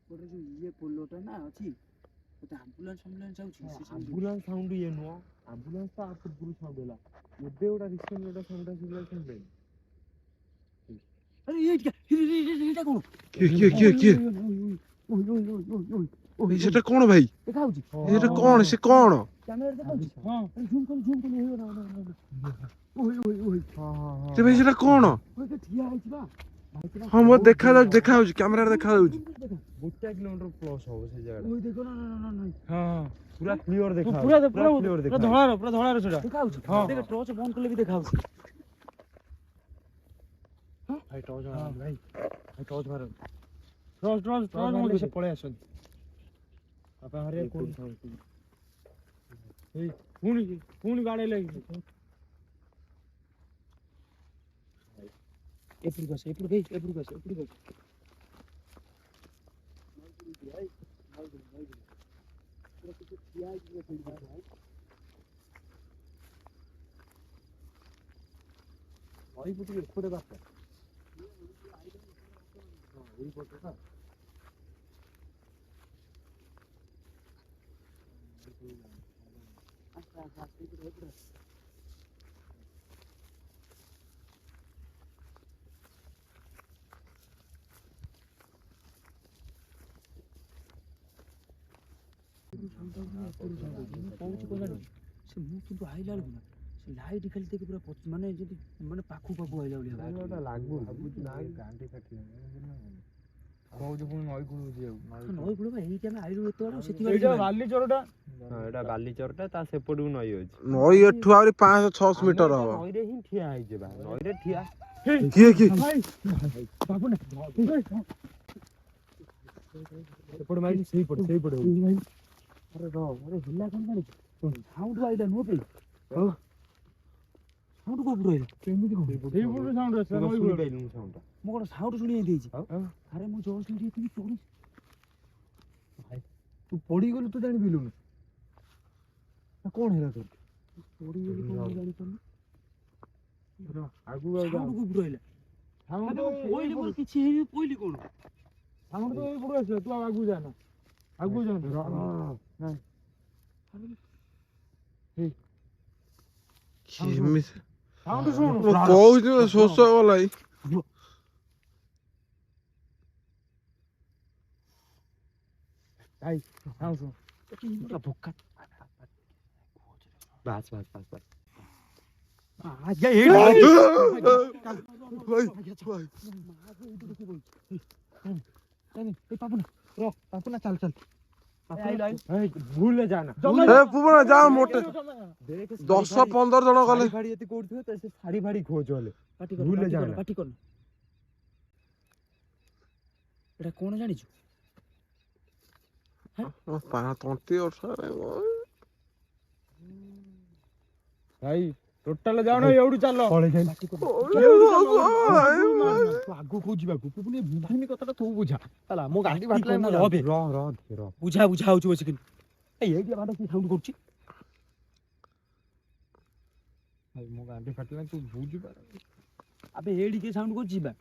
ସେପଟେ ଯୋଉ ଇଏ ପୋଲଟା ନା ଅଛି ଆମ୍ବୁଲାନ୍ସ ଯାଉଛି ଆମ୍ବୁଲାନ୍ସ ସାଉଣ୍ଡ ଇଏ ନୁହଁ, ଆମ୍ବୁଲାନ୍ସ ତ ପୂର୍ବରୁ ସାଉଣ୍ଡ ହେଲା, ଏବେ ଗୋଟେ ରିସେଣ୍ଟ ଗୋଟେ ସାଉଣ୍ଡ ଆସିଲା ଶୁଣିଲେନି? ଆରେ ଏଇଟା କଣ? କିଏ ସେଟା କଣ ଭାଇ? ଦେଖାଉଛି ସେଟା କଣ? ସେ କଣ? କ୍ୟାମେରା ଦେଖାଉଛି। ହଁ ଜୁମ୍ କରି ସେ ଭାଇ ସେଟା କଣ? ଠିଆ ହେଇଛି ବା। ହଁ ମୋର ଦେଖାଯାଉଛି କ୍ୟାମେରାରେ ଦେଖାଯାଉଛି। 1 କିଲୋମିଟର ପ୍ଲସ ହବ ସେ ଜାଗାଟା। ଓଇ ଦେଖ ନା ହଁ ପୁରା କ୍ଲିୟର ଦେଖା ପୁରା କ୍ଲିୟର ଦେଖା ଧଳାର ସେଟା ଦେଖାଉଛି। ହଁ। ଦେଖ ଟର୍ଚ ବନ୍ଦ କଲେ ବି ଦେଖାଉଛି। ଭାଇ ଟର୍ଚ ମାର ଭାଇ ଟର୍ଚ ମାର ଟର୍ଚ ମାରଲେ ସେ ପଳେଇ ଆସନ୍ତି। ବାପା ହରିଆ ପୁଣି ବାଡେଇଲେ। ଏପଟକୁ ଆସ ଏପଟକୁ ଆସ। ନଈପଟେ ଏପଟେ ବାପା ଏଇପଟେ ନା ସେ ମୁଁ କିନ୍ତୁ ଆଇଲା ବେଳକୁ ନା ସେ ଲାଇଟ୍ ଖାଲି ଦେଖି ପୁରା ମାନେ ଯଦି ମାନେ ପାଖକୁ ଆଇଲା ଭଳିଆ ଲାଗୁଛି ଗାଣ୍ଡି କାଟିଲାଣି କହୁଛୁ ପୁଣି ନଈ କୂଳକୁ ଯିବାକୁ। ନଈ କୂଳ ବା ଏଇଠି ଆମେ ଆଇଲୁ ଏତେ ବାଟ ଏଇଟା ବାଲିଚରଟା ଏଇଟା ବାଲିଚରଟା ତା ସେପଟକୁ ନଈ ଅଛି। ନଈ ଏଠୁ ଆହୁରି 500-600 ମିଟର ହବ। ନଈରେ ହିଁ ଠିଆ ହେଇଛି ବା ନଈରେ ଠିଆ କିଏ ସେପଟେ ମାରି ସେଇପଟେ ଆରେ ହେଲା କଣ ଜାଣିଛୁ ସାଉଣ୍ଡ ଆଇଲା ନୁହଁ ବେ ସାଉଣ୍ଡ କୋଉଠୁ ରହିଲା କେମିତି କଣ ସେଇପଟୁ ସାଉଣ୍ଡ ଆସିଲା ନଈ କୂଳ ପାଇଲୁନି ସାଉଣ୍ଡ ମୁଁ କଣ ସାଉଣ୍ଡ ଶୁଣି ଦେଇଛି। ଆରେ ମୁଁ ଜଷ୍ଟ ଏଠି ଏତିକି ପଡି ଭାଇ ତୁ ପଡିଗଲୁ ତୁ ଜାଣିପାରିଲୁନି କଣ ହେଲା ତୋର ପଡିଗଲି କଣ ମୁଁ ଜାଣିପାରୁନି। ଆଗକୁ ସାଉଣ୍ଡ କୋଉଠୁ ରହିଲା ସାଉଣ୍ଡ ତ ପଇଲି ମୋର କିଛି ହେଇନି ପଇଲି କଣ ସାଉଣ୍ଡ ତ ଏଇପଟୁ ଆସିଲା ତୁ ଆଉ ଆଗକୁ ଯାନା ଆଗକୁ ଯାନା ସାଉଣ୍ଡ ଶୁଣୁ କହୁଛି ଶୋଷ ଗଲାଇ। ଭାଇ ସାଉଣ୍ଡ ଶୁଣୁ ବୋକା ବାସ୍ ଭୁଲରେ ଯାନା ଯା ମୋଟେ 10-15 ଜଣ ଗଲେ ଶାଢୀ ଏତେ କୋଉଠି ଥିବ ସେ ଶାଢୀ ଫାଡି ଖୋଜ ହେଲେ ପାଟି କର ଏଟା କଣ ଜାଣିଛୁ ତଣ୍ଟି ଭାଇ ଟୋଟାଲ ଯାଉନ ଏଉଠୁ ଚାଲ ଆଗକୁ ଯିବାକୁ ପୁଣି କଥାଟା ତୁ ବୁଝା ହେଲା ମୋ ଗାଡି ବୁଝା ହଉଛି ବସିକି ଏଇଠି ବାଟ କି ସାଉଣ୍ଡ କରୁଛି ମୋ ଗାଡି ଫାଟିଲା ତୁ ବୁଝିପାର ଆବେ ଏଇଠି କିଏ ସାଉଣ୍ଡ କରୁଛି ବା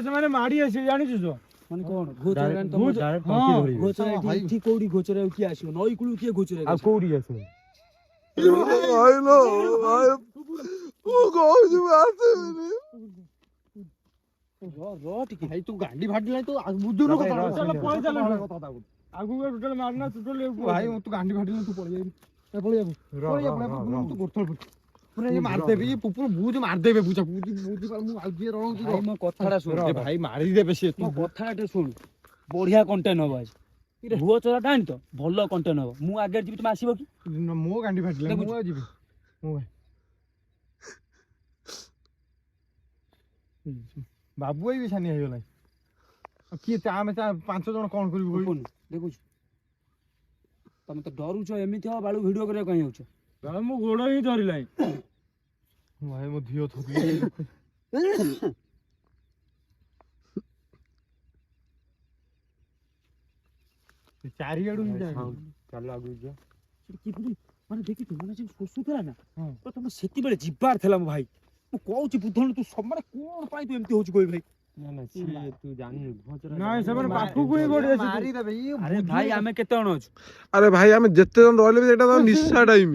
ସେମାନେ ମାଡି ଆସିବେ ଜାଣିଛୁ ତ ମାନେ କଣ କୋଉଠି ଘୋଚରେ କିଏ ଆସିବ ନଈ କୂଳକୁ କିଏ ଘୋଚରେ ଆଉ କୋଉଠି ଆସିବ ଟିକେ ଭାଇ ତୁ ଗାଡି ଫାଟିଲା ତୁ ବୁଝୁନୁ ଆଗକୁ ଟୋଟାଲ ମାରନା ଟୋଟାଲ ଭାଇ ତୁ ଗାଣ୍ଡି ଫାଟିଲା ତୁ ପଳେଇ ମାରିଦେବି ପୁପୁର ବୁଝ ମାରିଦେବେ ବୁଝା ମୁଁ ଆଉ ଯିଏ ରହୁଛି ମୋ କଥାଟା ଶୁଣ ଭାଇ ମାରିଦେବେ ସିଏ ମୋ କଥାଟା ଶୁଣୁ ବଢିଆ କଣ୍ଟେଣ୍ଟ ହବ ଆଜି ଭୁଅ ଚୋରାଟା ଆଣି ତ ଭଲ କଣ୍ଟେଣ୍ଟ ହବ ମୁଁ ଆଗରେ ଯିବି ତୁମେ ଆସିବ କି ମୋ ଗାଣ୍ଡି ଫାଟିଲା ମୁଁ ଯିବି ବାବୁ ଭାଇ ବି ଛାନିଆ ହେଇଗଲାଣି କିଏ ଆମେ 5 ଜଣ କଣ କରିବୁ ଦେଖୁଛୁ ତମେ ତ ଡରୁଛ ଏମିତି ହବ ବାଳୁ ଭିଡିଓ କରିବାକୁ କାହିଁ ଯାଉଛ? ମୋ ଗୋଡ ହିଁ ଧରିଲାଣି। ଭାଇ ମୋ ଧିଅ ଥରି ଚାରିଆଡୁ ହିଁ ଯାଏ। ଚାଲ ଆଗକୁ ଯିବା। ମାନେ ଦେଖିଛୁ ମାନେ ଯେ ଶୋଷୁଥିଲା ନା ତ ତମେ ସେତିବେଳେ ଯିବାର ଥିଲା ମୋ ଭାଇ। ମୁଁ କହୁଛି ବୁଧନ ତୁ ମାନେ କଣ ପାଇଁ ତୁ ଏମିତି ହଉଛୁ କହିବି ଭାଇ? ନା ସିଏ ତୁ ଜାଣିନୁ ନାଇଁ ସେମାନେ ପାଖକୁ ହିଁ ଗୋଡେ ମାରିଦେବେ। ଆରେ ଭାଇ ଆମେ କେତେ ଜଣ ଅଛୁ? ଆରେ ଭାଇ ଆମେ ଯେତେ ଜଣ ରହିଲେ ବି ଏଇଟା ତ ନିଶା ଟାଇମ।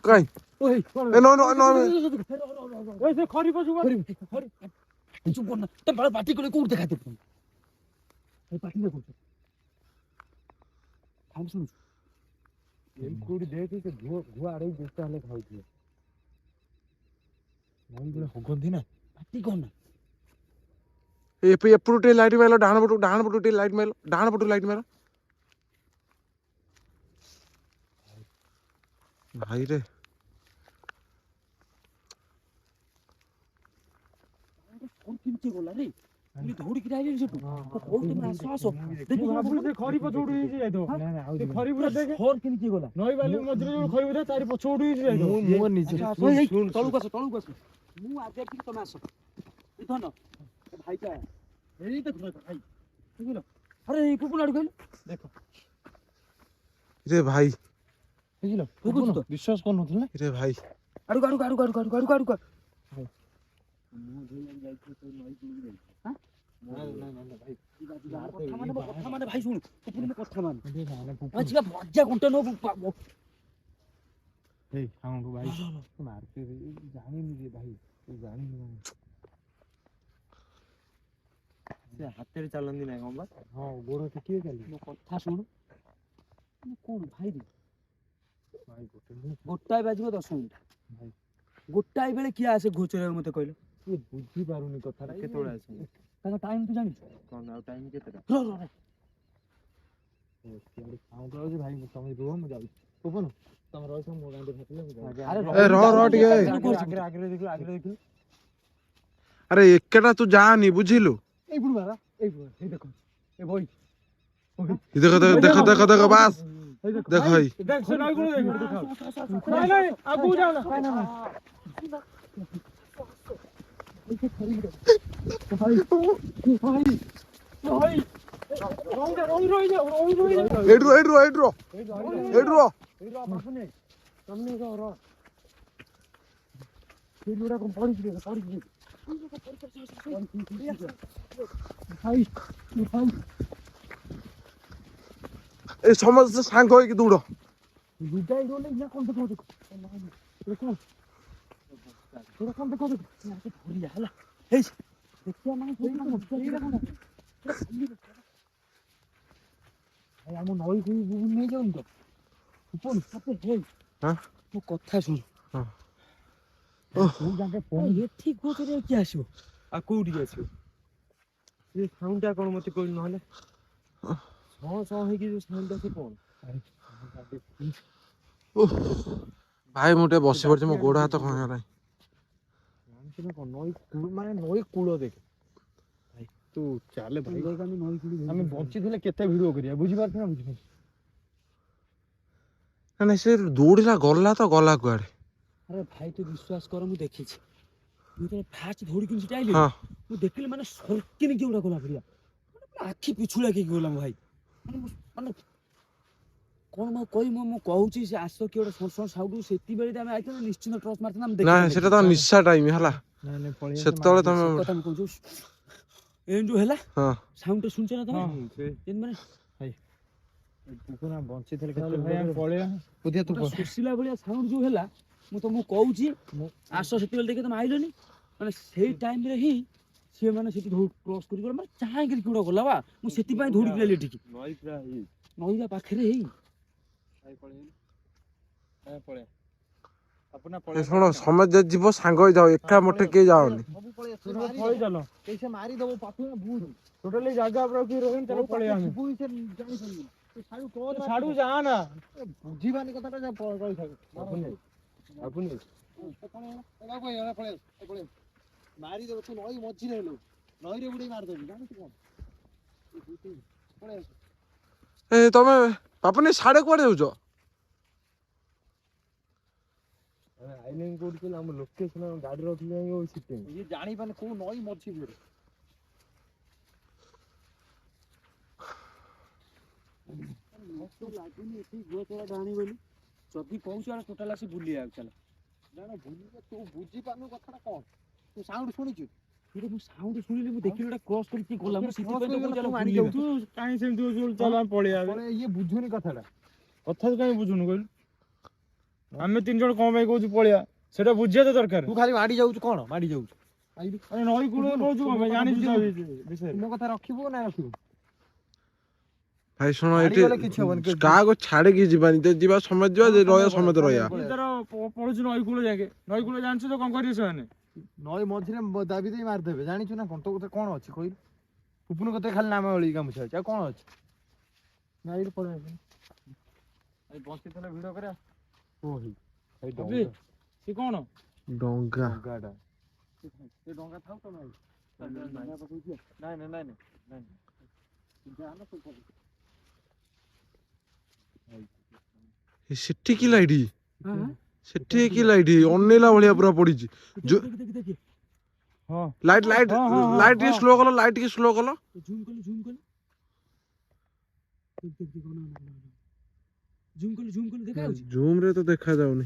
କାଇଁ ପାଟି କଲେ କୋଉଠି ଦେଖାତେ ପାଟି ଦେଖୁଛୁ ଶୁଣୁଛୁ କୋଉଠି ଦେଖ ସେ ଧୁଆ ଆଡେ ଯେତେ ହେଲେ ଖାଉଥିବ। ହଗନ୍ତି ନା ପାଟି କର ନା। ଏପଟୁ ଟିକେ ଲାଇଟ୍ ମାଇଲ, ଡାହାଣ ପଟୁ ଟିକେ ଲାଇଟ୍ ମାଇଲ, ଡାହାଣ ପଟୁ ଲାଇଟ୍ ମାଇଲ। ଭାଇରେ କେମିତି ଗଲା ରେ? ଦୌଡ଼ିକି ଆଇଲେଣି ସେଠୁ କହୁଛି ଆସ ଆସ ଖରି ପଛପଟୁ ହେଇଛି ଯାଇଥିବ। ଖରି ପୁରା ଦେଖ କେମିତି ଗଲା ନଈ ବାଲି ମଝିରେ ଯୋଉ ଖରି ପୁରା ତାରି ପଛପଟୁ ହେଇଛି ଯାଇଥିବ। ତଳକୁ ଆସ ତଳକୁ ଆସ। ମୁଁ ଆଜି ଆସିକି ତମେ ଆସ ଧନ ଭାଇଟା ଏଇ ଦେଖ ଭାଇ ବୁଝିଲ। ଆରେ ଏଇ କୁକୁର ଆଡୁ କହିଲ ଦେଖ ରେ ଭାଇ ବୁଝିଲ ବିଶ୍ୱାସ କରୁନଥିଲେ ରେ ଭାଇ ଆଡୁ କଥା ମାନେ ଭାଇ ଶୁଣୁ କଥା ମାନେ ମଜା ଘଣ୍ଟା ନବୁ ଭାଇ ମାରତେ ଜାଣିନି ଯେ ଭାଇ ଜାଣିନି ସେ ହାତରେ ଚାଲନ୍ତି ନା କଣ ବା? ହଁ ଗୋଡ ଟିକିଏ ଚାଲି। ମୋ କଥା ଶୁଣୁ କଣ ଭାଇ ଗୋଟାଏ ବାଜିବ 10 ମିନିଟ୍ ଭାଇ ଗୋଟାଏ ବେଳେ କିଏ ଆସେ ଘୋଚରେ ମତେ କହିଲ? କିଏ ବୁଝିପାରୁନି କଥାଟା କେତେବେଳେ ଆସେ ତାଙ୍କ ଟାଇମ ତୁ ଜାଣିଛୁ? କଣ ଆଉ ଟାଇମ କେତେଟା? ଭାଇ ତମେ ରୁହ ମୁଁ ଯାଉଛି। ପବନ ତମେ ରହିଛ ମୋ ଗାଁରେ ଭାସିଲେ ମୁଁ ଯାଉଛି। ରହ ଟିକେ ଆଗରେ ଦେଖିଲୁ। ଆରେ ଏକେଟା ତୁ ଯାଆନି ବୁଝିଲୁ। ଏଇ ବୁଢା ଏଇ ଦେଖ ଏ ବଇ ଦେଖ ବାସ୍ ଦେଖ ଭାଇ ଏ ସମସ୍ତେ ସାଙ୍ଗ ହେଇକି ଦୌଡ। ଆମ ନଈକୁ ନେଇଯାଉନି ତ ମୋ କଥା ଶୁଣ ଏଠି ଗୋଚରେ କିଏ ଆସିବ ଆଉ କୋଉଠିକି ଆସିବ? ସେ ସାଉଣ୍ଡ ଟା କଣ ମତେ କହିଲୁ ନହେଲେ ହେଇକି ଯୋଉ ସାଉଣ୍ଡ ଟା ସେ କଣ? ଭାଇ ମୁଁ ଟିକେ ବସି ପଡିଛି, ମୋ ଗୋଡ ହାତ କଣ ହେଇଗଲାଣି। ନଈ କୂଳ ଦେଖେ ଭାଇ ତୁ ଚାଲେ ଭାଇ ଆମେ ବଞ୍ଚିଥିଲେ କେତେ ଭିଡିଓ କରିବା ବୁଝିପାରୁଛୁ ନା ବୁଝିପାରୁଛୁ? ନାଇଁ ସେ ଦୌଡ଼ିଲା ଗଲା ତ ଗଲା କୁଆଡେ? ଆରେ ଭାଇ ତୁ ବିଶ୍ୱାସ କର ମୁଁ ଦେଖିଛି। ମୁଁ ଯେତେବେଳେ ଫାଷ୍ଟ ଧୌଡିକି ସେଠି ଆଇଲି ମୁଁ ଦେଖିଲି ମାନେ ସର୍କିନି କିଏ ଗୁଡା ଗଲା ଭଳିଆ ଆଖି ପିଛୁଳା କିଏ ଗଲା ଭାଇ ମାନେ କଣ ମୁଁ କହିବି ମୁଁ କହୁଛି ସେ ଆସ କିଏ ଗୋଟେ ସର ସାଉଣ୍ଡ ସେତିବେଳେ ଆମେ ଆଇଥାନ୍ତୁ ନିଶ୍ଚିନ୍ତ ଟର୍ଚ୍ଚ ମାରିଥାନ୍ତୁ। ନା ସେଟା ତ ନିଶା ଟାଇମ ହେଲା ସେତେବେଳେ ତମେ କଥା ମୁଁ କହୁଛି ଏମିତି ଯୋଉ ହେଲା ସାଉଣ୍ଡ ଟା ଶୁଣିଛ ନା ତମେ? ମାନେ ବଞ୍ଚିଥିଲେ ଶୋଷିଲା ଭଳିଆ ସାଉଣ୍ଡ ଯୋଉ ହେଲା ମୁଁ ତମକୁ କହୁଛି ଆସ ସେତେବେଳେ ଦେଖି ତମେ ଆଇଲନି ମାନେ ସେଇ ଟାଇମରେ ହିଁ ସିଏ ମାନେ ସେଠି କ୍ରସ କରି ଗଲା ମାନେ ଚାହିଁକିରି କିଏ ଗଲା ବା ମୁଁ ସେଥିପାଇଁ ଧୌଡିକି ଆଇଲି ଏଠିକି। ନଈଟା ପାଖରେ ହେଇ ଶୁଣ ସମସ୍ତେ ଯିବ ସାଙ୍ଗ ହେଇଯାଉ, ଏକା ମୋଟେ କେହି ଯାଅନି। ଟୋଟାଲି ଜାଗା ଉପରେ କିଏ ରହେନି ଚାଲ ପଳେଇବା ଆମେ। ସାଡୁ ଯା ନା ବୁଝିବାନି କଥାଟା ମାରିଦେବ ତୁ ନଈ ମଝିରେ ହେଲୁ ନଈରେ ବୁଡେଇ ମାରିଦେବୁ ଜାଣିଛୁ କଣ ପଳେଇ ଆସ ଏ ତମେ ପାପୁନି ସାଡେ କୁଆଡେ ଯାଉଛ? ଆଇଲେଣି କୋଉଠି କହିଲେ ଆମ ଲୋକେସନ ଗାଡି ରଖିଲେ ଯାଇକି ସିଟି ଇଏ ଜାଣିପାରୁନି କୋଉ ନଈ ମଝି ଭିତରେ ଲାଗୁନି ଏଠି ଗୋଚରା ଡାଣି ବୋଲି ଯଦି କହୁଛୁ ଆମେ ଟୋଟାଲ ଆସି ବୁଲିବାକୁ ଚାଲ ଜାଣ ବୁଝିଲେ ତୁ ବୁଝିପାରୁନୁ କଥାଟା କଣ ତୁ ସାଉଣ୍ଡ ଶୁଣିଛୁ ଏଇଟା ମୁଁ ସାଉଣ୍ଡ ଶୁଣିଲି ମୁଁ ଦେଖିଲି ଗୋଟେ କ୍ରସ୍ କରିକି ଗଲା ମୁଁ ସେଥିପାଇଁ ତ କହୁଛି ଚାଲ ମାରି ବୁଲିବା। ତୁ କାହିଁ ସେମିତି ହଉଛୁ ଚାଲ ଆମେ ପଳେଇବା ଇଏ ବୁଝୁନି କଥାଟା କଥା କାହିଁ ବୁଝୁନୁ କହିଲୁ ଆମେ 3 ଜଣ କଣ ପାଇଁ କହୁଛୁ ପଳେଇବା ସେଟା ବୁଝିବା ତ ଦରକାର ତୁ ଖାଲି ମାଡି ଯାଉଛୁ କଣ ମାଡି ଯାଉଛୁ ଆରେ ନଈ କୂଳରେ କହୁଛୁ କଣ ପାଇଁ ଜାଣିଛୁ ତା ବିଷୟରେ ମୋ କଥା ରଖିବୁ ନା ରଖିବୁ ଭାଇ ଶୁଣ ଏଠି ମାରିଗଲେ କିଛି ହବନି କାହାକୁ ଛାଡିକି ଯିବାନି ଯଦି ଯିବା ସମୟ ଯିବା ଯଦି ରହିବା ସମୟ ରହିବା ତାର ପଳୁଛୁ ନଈ କୂଳ ଯାକେ ନଈ କୂଳ ଜାଣିଛୁ ତ କଣ କରିବେ ସେମାନେ ନଈ ମଝିରେ ଦାବି ଦେଇ ମାରିଦେବେ ଜାଣିଛୁ ନା କଣ ତୋ କଥା କଣ ଅଛି କହିଲୁ ପୁପୁନ କଥା ଖାଲି ନାମ ଏଳି ଗାମୁଛା ଅଛି ଆଉ କଣ ଅଛି ନାଇରେ ପଳେଇ ଆସ ଏଇ ବସିଥିଲେ ଭିଡ କରିବା ଓ ହେଇ ଏଇ ଡଙ୍ଗା ସେ କଣ ଡଙ୍ଗା ଡଙ୍ଗାଟା ସେ ଡଙ୍ଗା ଥାଉ ତ ନାଇଁ ନାଇଁ ସେଠି କି ଲାଇଟ୍ ସେଠି କି ଲାଇଟ୍ ଅନେଇଲା ଭଳିଆ ପୁରା ପଡିଛି ହଁ ଲାଇଟ୍ ଲାଇଟ୍ ଲାଇଟ୍ ଟିକେ ସ୍ଲୋ କଲ ଲାଇଟ୍ ଟିକେ ସ୍ଲୋ କଲ ଝୁମ୍ କଲି ଝୁମ୍ କଲି ଦେଖା ଯାଉଛି ଜୁମ୍ ରେ ତ ଦେଖା ଯାଉନି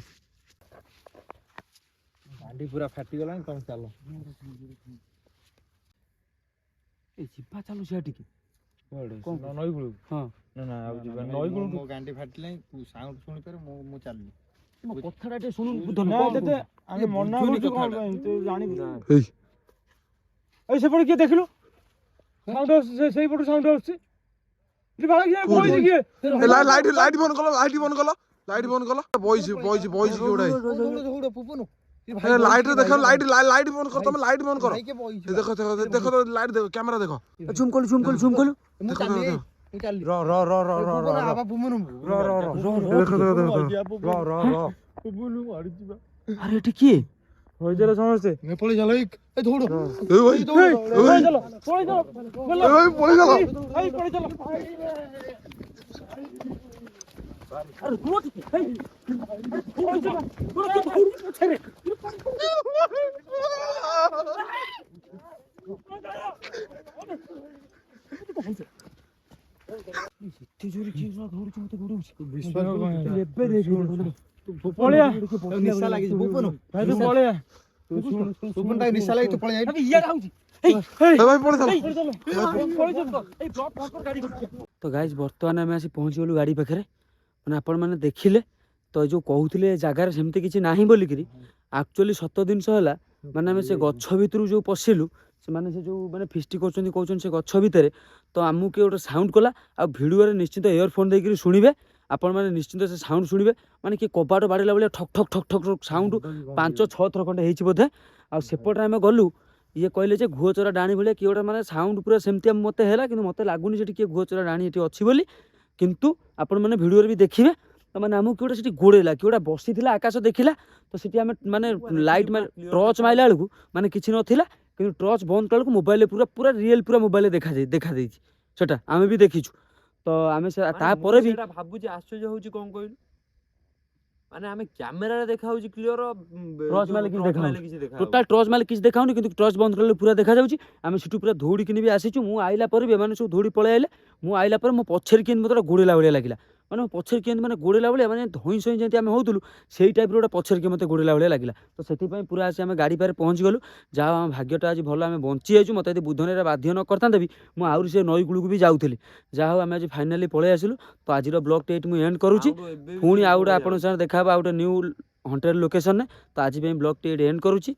ଗାଣ୍ଡି ପୁରା ଫାଟିଗଲାଣି ତମେ ଚାଲ ଏ ଯିବା ଚାଲ ସିଆ ଟିକେ କଣ ନଈ କୂଳକୁ ହଁ ନା ଆଉ ଯିବା ନଈ କୂଳକୁ ମୋ ଗାଣ୍ଡି ଫାଟିଲାଣି ତୁ ସାଉଣ୍ଡ ଶୁଣିପାରୁ ମୁଁ ଚାଲିଲି ମୋ କଥାଟା ଟିକେ ଶୁଣୁ ଆମେ ମନା କରୁଛୁ କଣ ପାଇଁ ତୁ ଜାଣିବୁ ଏଇ ଏଇ ସେପଟେ କିଏ ଦେଖିଲୁ ସାଉଣ୍ଡ ସେଇପଟୁ ସାଉଣ୍ଡ ଆସୁଛି ଲାଇଟ୍ ଲାଇଟ୍ ବନ୍ଦ କଲ ଲାଇଟ୍ ବନ୍ଦ କଲ ଲାଇଟ୍ ବନ୍ଦ କଲ ବଇଛି କିଉଡା ଲାଇଟ୍ ରେ ଦେଖ ଲାଇଟ୍ ଲାଇଟ୍ ବନ୍ଦ କର ତମେ ଲାଇଟ୍ ବନ୍ଦ କର ଦେଖ ଦେଖ ଲାଇଟ୍ ଦେଖ କ୍ୟାମେରା ଦେଖ ଝୁମ୍ କଲୁ ଆରେ ଏଠି କିଏ ହଇଜରେ ସମସ୍ତେ ପଳେଇ ଚାଲ ଏଇ ଧୌଡ ନିଶା ଲାଗିଛି ନିଶା ଲାଗି ତୁ ପଳେଇ ତ ଗାଇସ୍ ବର୍ତ୍ତମାନ ଆମେ ଆସି ପହଞ୍ଚିଗଲୁ ଗାଡ଼ି ପାଖରେ ମାନେ ଆପଣମାନେ ଦେଖିଲେ ତ ଯେଉଁ କହୁଥିଲେ ଏ ଜାଗାରେ ସେମିତି କିଛି ନାହିଁ ବୋଲିକିରି ଆକ୍ଚୁଆଲି ସତ ଜିନିଷ ହେଲା ମାନେ ଆମେ ସେ ଗଛ ଭିତରୁ ଯେଉଁ ପଶିଲୁ ସେମାନେ ସେ ଯେଉଁ ମାନେ ଫିଷ୍ଟି କରୁଛନ୍ତି କହୁଛନ୍ତି ସେ ଗଛ ଭିତରେ ତ ଆମକୁ କିଏ ଗୋଟେ ସାଉଣ୍ଡ କଲା ଆଉ ଭିଡ଼ିଓରେ ନିଶ୍ଚିତ ଇୟରଫୋନ୍ ଦେଇକିରି ଶୁଣିବେ ଆପଣମାନେ ନିଶ୍ଚିତ ସେ ସାଉଣ୍ଡ ଶୁଣିବେ ମାନେ କିଏ କବାଟ ବାଡ଼ିଲା ଭଳିଆ ଠକ୍ ଠକ୍ ଠକ୍ ଠକ୍ ସାଉଣ୍ଡ 5-6 ଥର ଖଣ୍ଡେ ହେଇଛି ବୋଧେ ଆଉ ସେପଟେ ଆମେ ଗଲୁ ଇଏ କହିଲେ ଯେ ଘୁଅଚରା ଡାଣି ଭଳିଆ କିଏ ଗୋଟେ ମାନେ ସାଉଣ୍ଡ ପୁରା ସେମିତିଆ ମୋତେ ହେଲା କିନ୍ତୁ ମୋତେ ଲାଗୁନି ସେଠି କିଏ ଘୁଅଚରା ଡାଣି ଏଠି ଅଛି ବୋଲି କିନ୍ତୁ ଆପଣମାନେ ଭିଡ଼ିଓରେ ବି ଦେଖିବେ ତ ମାନେ ଆମକୁ କିଏ ଗୋଟେ ସେଠି ଗୋଡ଼େଇଲା କିଏ ଗୋଟେ ବସିଥିଲା ଆକାଶ ଦେଖିଲା ତ ସେଠି ଆମେ ମାନେ ଲାଇଟ୍ ଟର୍ଚ୍ଚ ମାରିଲା ବେଳକୁ ମାନେ କିଛି ନଥିଲା କିନ୍ତୁ ଟର୍ଚ୍ଚ ବନ୍ଦ କଲା ବେଳକୁ ମୋବାଇଲରେ ପୁରା ପୁରା ରିଏଲ୍ ପୁରା ମୋବାଇଲରେ ଦେଖାଦେଇଛି ସେଟା ଆମେ ବି ଦେଖିଛୁ ତ ଆମେ ତାପରେ ବି ଭାବୁଛି ଆଶ୍ଚର୍ଯ୍ୟ ହଉଛି କଣ କହିଲୁ ମାନେ ଆମେ କ୍ୟାମେରାରେ ଦେଖା ହଉଛି କ୍ଲିୟର ଟର୍ଚ୍ଚ ମାରିଲେ କିଛି ଦେଖାଯାଉନି ଟୋଟାଲ ଟର୍ଚ୍ଚ ମାରିଲେ କିଛି ଦେଖାଉନି କିନ୍ତୁ ଟର୍ଚ୍ଚ ବନ୍ଦ କଲେ ପୁରା ଦେଖାଯାଉଛି ଆମେ ସେଠୁ ପୁରା ଦୌଡ଼ିକିନି ବି ଆସିଛୁ ମୁଁ ଆଇଲା ପରେ ବି ଏମାନେ ସବୁ ଦୌଡ଼ି ପଳେଇ ଆଇଲେ ମୁଁ ଆଇଲା ପରେ ମୋ ପଛରେ କେମିତି ମୋତେ ଗୋଡ଼େଇଲା ଭଳିଆ ଲାଗିଲା ମାନେ ମୋ ପଛରେ କେମିତି ମାନେ ଗୋଡ଼େଇଲା ଭଳିଆ ମାନେ ଧଇଁ ସଇଁ ଯେମିତି ଆମେ ହେଉଥିଲୁ ସେଇ ଟାଇପ୍ର ଗୋଟେ ପଛରେ କିଏ ମୋତେ ଗୋଡ଼େଇଲା ଭଳିଆ ଲାଗିଲା ତ ସେଥିପାଇଁ ପୁରା ଆସି ଆମେ ଗାଡ଼ି ପାଖରେ ପହଞ୍ଚିଗଲୁ ଯାହା ଆମ ଭାଗ୍ୟଟା ଆଜି ଭଲ ଆମେ ବଞ୍ଚି ଯାଇଛୁ ମୋତେ ଯଦି ବୁଧନରେ ବାଧ୍ୟ ନ କରିଥାନ୍ତେ ବି ମୁଁ ଆହୁରି ସେ ନଈ କୂଳକୁ ବି ଯାଉଥିଲି ଯାହା ହଉ ଆମେ ଆଜି ଫାଇନାଲି ପଳେଇ ଆସିଲୁ ତ ଆଜିର ବ୍ଲଗ୍ଟି ଏଇଠି ମୁଁ ଏଣ୍ଡ କରୁଛି ପୁଣି ଆଉ ଗୋଟେ ଆପଣଙ୍କ ସାଙ୍ଗରେ ଦେଖା ହେବ ଆଉ ଗୋଟେ ନ୍ୟୁ ହଣ୍ଟେଡ୍ ଲୋକେସନରେ ତ ଆଜି ପାଇଁ ବ୍ଲଗ୍ଟି ଏଇଠି ଏଣ୍ଡ କରୁଛି।